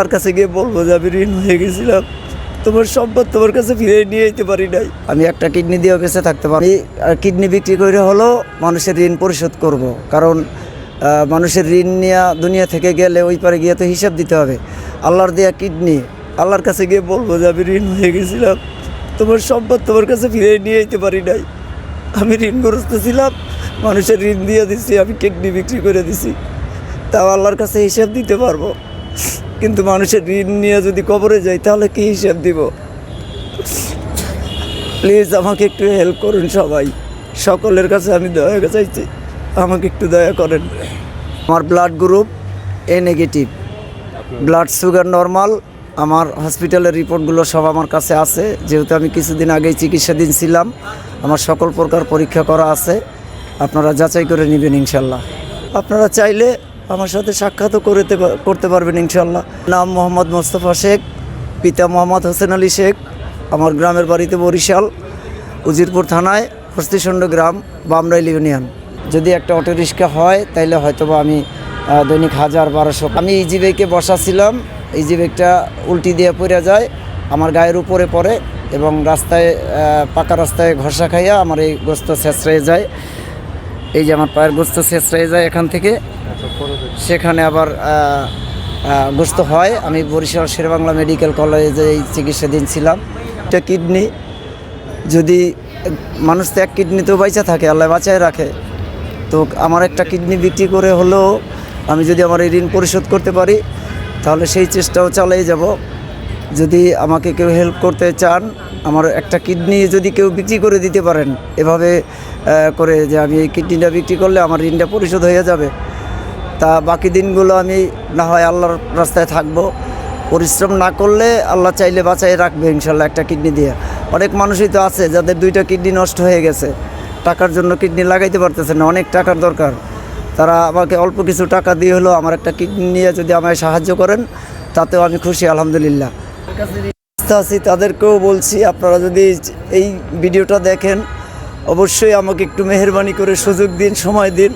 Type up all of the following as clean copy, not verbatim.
তার কাছে গিয়ে বলবো যে আমি ঋণ হয়ে গেছিলাম, তোমার সম্পদ তোমার কাছে ফিরে নিয়ে যেতে পারি নাই। আমি একটা কিডনি দিয়েও বেঁচে থাকতে পারি। কিডনি বিক্রি করে হলেও মানুষের ঋণ পরিশোধ করব। কারণ মানুষের ঋণ নিয়ে দুনিয়া থেকে গেলে ওই পারে গিয়ে তো হিসাব দিতে হবে। আল্লাহর দেয়া কিডনি, আল্লাহর কাছে গিয়ে বলবো যে আমি ঋণ হয়ে গেছিলাম, তোমার সম্পদ তোমার কাছে ফিরে নিয়ে যেতে পারি নাই। আমি ঋণগ্রস্ত ছিলাম, মানুষের ঋণ দিয়ে দিছি, আমি কিডনি বিক্রি করে দিছি, তাও আল্লাহর কাছে হিসাব দিতে পারবো। কিন্তু মানুষের ঋণ নিয়ে যদি কবরে যাই তাহলে কি হিসাব দিব? প্লিজ আমাকে একটু হেল্প করুন সবাই, সকলের কাছে আমি দয়া চাইছি, আমাকে একটু দয়া করেন। আমার ব্লাড গ্রুপ এ নেগেটিভ, ব্লাড সুগার নর্মাল। আমার হসপিটালের রিপোর্টগুলো সব আমার কাছে আছে, যেহেতু আমি কিছুদিন আগেই চিকিৎসাধীন ছিলাম। আমার সকল প্রকার পরীক্ষা করা আছে, আপনারা যাচাই করে নেবেন ইনশাল্লাহ। আপনারা চাইলে আমার সাথে সাক্ষাৎও করতে পারবেন ইনশাল্লাহ। নাম মোহাম্মদ মোস্তফা শেখ, পিতা মোহাম্মদ হোসেন আলী শেখ। আমার গ্রামের বাড়িতে বরিশাল, উজিরপুর থানায় হস্তিসন্ড গ্রাম, বামরাইল ইউনিয়ন। যদি একটা অটো রিক্সা হয় তাইলে হয়তো বা আমি দৈনিক 1000-1200। আমি ইজি বাইকে বসাছিলাম, ইজি বাইকটা উল্টি দিয়ে পড়ে যায়, আমার গায়ের উপরে পড়ে এবং রাস্তায় পাকা রাস্তায় ঘষা খাইয়া আমার এই গোস্ত ছেঁচড়ে যায়। এই যে আমার পায়ের গোস্ত ছেঁচড়ে যায় এখান থেকে, সেখানে আবার গোস্ত হয়। আমি বরিশাল শেরেবাংলা মেডিকেল কলেজে এই চিকিৎসাধীন ছিলাম। একটা কিডনি, যদি মানুষ তো এক কিডনিতেও বাইচা থাকে, আল্লাহ বাঁচায় রাখে। তো আমার একটা কিডনি বিক্রি করে হলেও আমি যদি আমার এই ঋণ পরিশোধ করতে পারি তাহলে সেই চেষ্টাও চালিয়ে যাব। যদি আমাকে কেউ হেল্প করতে চান, আমার একটা কিডনি যদি কেউ বিক্রি করে দিতে পারেন এভাবে করে, যে আমি এই কিডনিটা বিক্রি করলে আমার ঋণটা পরিশোধ হয়ে যাবে, তা বাকি দিনগুলো আমি না হয় আল্লাহর রাস্তায় থাকবো। পরিশ্রম না করলে আল্লাহ চাইলে বাঁচাই রাখবে ইনশাল্লাহ একটা কিডনি দিয়ে। অনেক মানুষই তো আছে যাদের 2টা কিডনি নষ্ট হয়ে গেছে, টাকার জন্য কিডনি লাগাইতে পারতেছে না, অনেক টাকার দরকার। তারা আমাকে অল্প কিছু টাকা দিয়ে হলেও আমার একটা কিডনি নিয়ে যদি আমায় সাহায্য করেন তাতেও আমি খুশি, আলহামদুলিল্লাহ। আছি তাদেরকেও বলছি, আপনারা যদি এই ভিডিওটা দেখেন অবশ্যই আমাকে একটু মেহেরবানি করে সুযোগ দিন, সময় দিন,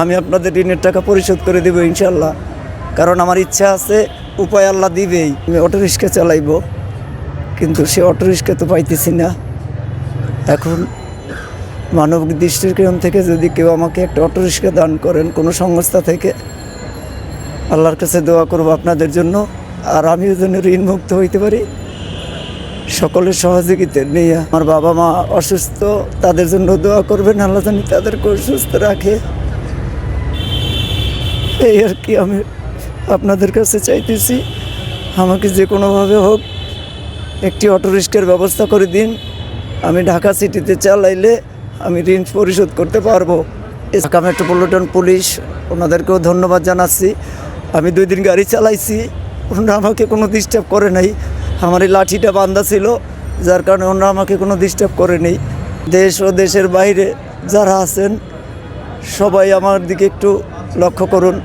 আমি আপনাদের ঋণের টাকা পরিশোধ করে দেবো ইনশাল্লাহ। কারণ আমার ইচ্ছা আছে, উপায় আল্লাহ দিবেই। আমি অটো রিক্সা চালাইব, কিন্তু সে অটো রিক্সা তো পাইতেছি না। এখন মানবিক দৃষ্টিকোণ থেকে যদি কেউ আমাকে একটা অটো রিক্সা দান করেন কোনো সংস্থা থেকে, আল্লাহর কাছে দোয়া করব আপনাদের জন্য, আর আমিও যেন ঋণমুক্ত হইতে পারি সকলের সহযোগিতা নিয়ে। আমার বাবা মা অসুস্থ, তাদের জন্য দোয়া করবেন, আল্লাহ জানি তাদেরকে সুস্থ রাখে। এই আর কি আমি আপনাদের কাছে চাইতেছি, আমাকে যে কোনোভাবে হোক একটি অটো রিক্সার ব্যবস্থা করে দিন। আমি ঢাকা সিটিতে চালাইলে আমি ঋণ পরিশোধ করতে পারবো। ঢাকা মেট্রোপলিটন পুলিশ, ওনাদেরকেও ধন্যবাদ জানাচ্ছি। আমি 2 দিন গাড়ি চালাইছি, ওনারা আমাকে কোনো ডিস্টার্ব করে নাই। আমার এই লাঠিটা বাঁধা ছিল, যার কারণে ওনারা আমাকে কোনো ডিস্টার্ব করে নেই। দেশ ও দেশের বাইরে যারা আছেন সবাই আমার দিকে একটু লক্ষ্য করুন।